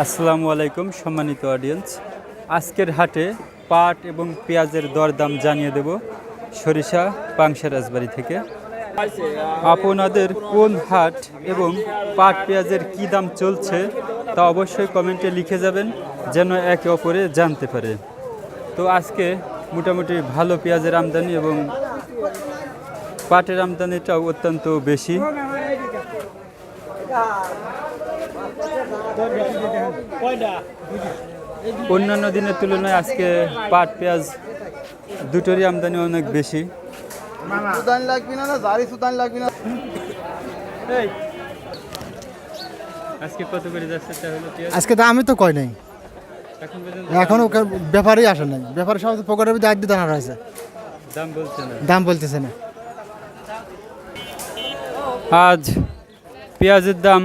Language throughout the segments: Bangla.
আসসালামু আলাইকুম সম্মানিত অডিয়েন্স, আজকের হাটে পাট এবং পেঁয়াজের দরদাম জানিয়ে দেব সরিষা পাংশা রাজবাড়ি থেকে। আপনাদের কোন হাট এবং পাট পেঁয়াজের কী দাম চলছে তা অবশ্যই কমেন্টে লিখে যাবেন, যেন একে অপরে জানতে পারে। তো আজকে মোটামুটি ভালো পেঁয়াজের আমদানি এবং পাটের আমদানিটাও অত্যন্ত বেশি। অন্যান্য দিনের তুলনায় আজকে পাট পেঁয়াজ দুটোরই আমদানি অনেক বেশি। আজকে কত করে যাচ্ছে তাহলে পেঁয়াজ? আজকে দামই তো কয় নাই, এখনো ব্যাপারই আসে নাই। ব্যাপারে সব পকেটের ভিতরে আট দানা রয়েছে, দাম বলছে না, দাম বলতেছে না। আজ পেঁয়াজের দাম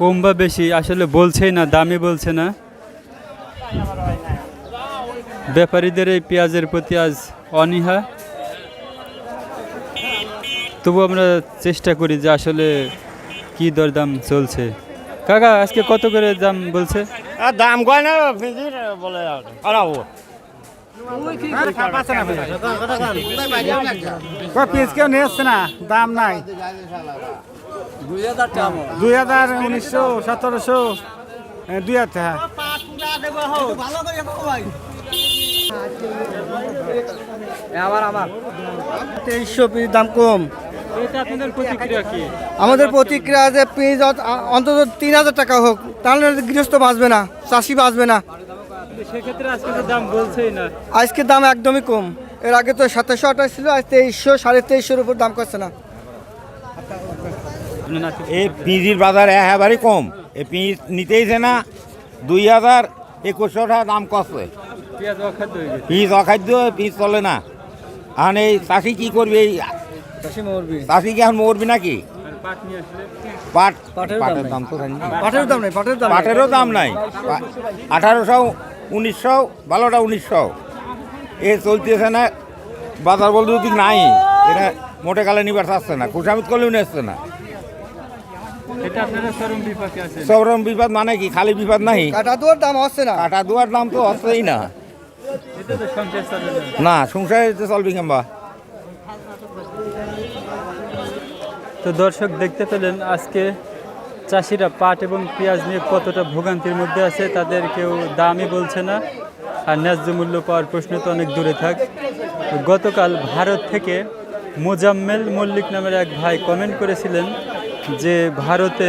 কম বা বেশি আসলে বলছেই না, দামই বলছে না। ব্যাপারীদের এই পেঁয়াজের প্রতি আজ অনীহা। তবু আমরা চেষ্টা করি যে আসলে কি দরদাম চলছে। কাকা আজকে কত করে দাম বলছে? দাম কয় না বলে পিস কেউ নিয়ে আসছে না, দাম নাই। 2000 1900 1700 2000। আমার 2300 পিস দাম কম। আপনাদের প্রতিক্রিয়া কি? আমাদের প্রতিক্রিয়া যে পিস অন্তত 3000 টাকা হোক, তাহলে গৃহস্থ বাঁচবে না, চাষি বাঁচবে না। সেক্ষেত্রে আজকে তো দাম বলছেই না। আজকে দাম একদমই কম। এর আগে তো 2700 28 ছিল, আজ 2300 2350 উপর দাম করছে না। এই পিঁজির বাজার একেবারেই কম। এই পিঁজ নিতেইছে না, 2000-2100 টাকা দাম কষছে। পেঁয়াজ অখাদ্য হয়ে গেছে, পিঁজ অখাদ্য, পিঁজ চলে না। এখন এই চাষি কি করবে? এই চাষি কি এখন মরবি নাকি? আর পাট নিয়ে আসলে পাটের দাম তো জানি না। পাটের দাম নাই, পাটেরও দাম নাই। 1800 1900, ভালোটা 1900 এ চলতেছে না। বাজার বলতে যদি নাই, এটা মোটে কালে নিবার চাচ্ছে না, খুশামিত করলেও নিচ্ছে না। এটা আপনারা চরম বিপাকে আছেন। চরম বিপদ মানে কি? খালি বিপদ নাই, কাটা দুয়ার দাম হচ্ছে না। কাটা দুয়ার দাম তো হচ্ছেই না। এটা তো সংসার চলে না। না, সংসারে চলবি কেমবা? তো দর্শক দেখতে পেলেন আজকে চাষিরা পাট এবং পেঁয়াজ নিয়ে কতটা ভোগান্তির মধ্যে আছে। তাদের কেউ দামই বলছে না, আর ন্যায্য মূল্য পাওয়ার প্রশ্ন তো অনেক দূরে থাক। গতকাল ভারত থেকে মোজাম্মেল মল্লিক নামের এক ভাই কমেন্ট করেছিলেন যে ভারতে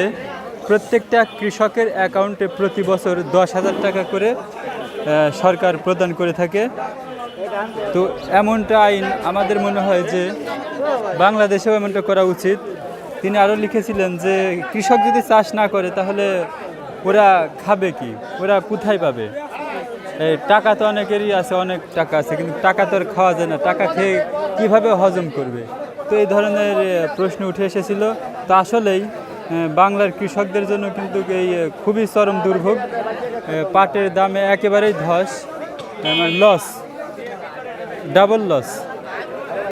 প্রত্যেকটা কৃষকের অ্যাকাউন্টে প্রতি বছর 10,000 টাকা করে সরকার প্রদান করে থাকে। তো এমনটা আইন আমাদের মনে হয় যে বাংলাদেশেও এমনটা করা উচিত। তিনি আরও লিখেছিলেন যে কৃষক যদি চাষ না করে তাহলে ওরা খাবে কি, ওরা কোথায় পাবে? টাকা তো অনেকেরই আছে, অনেক টাকা আছে, কিন্তু টাকা তো আর খাওয়া যায় না, টাকা খেয়ে কীভাবে হজম করবে? তো এই ধরনের প্রশ্ন উঠে এসেছিল। তো আসলেই বাংলার কৃষকদের জন্য কিন্তু এই খুবই চরম দুর্ভোগ। পাটের দামে একেবারেই ধস, লস, ডাবল লস।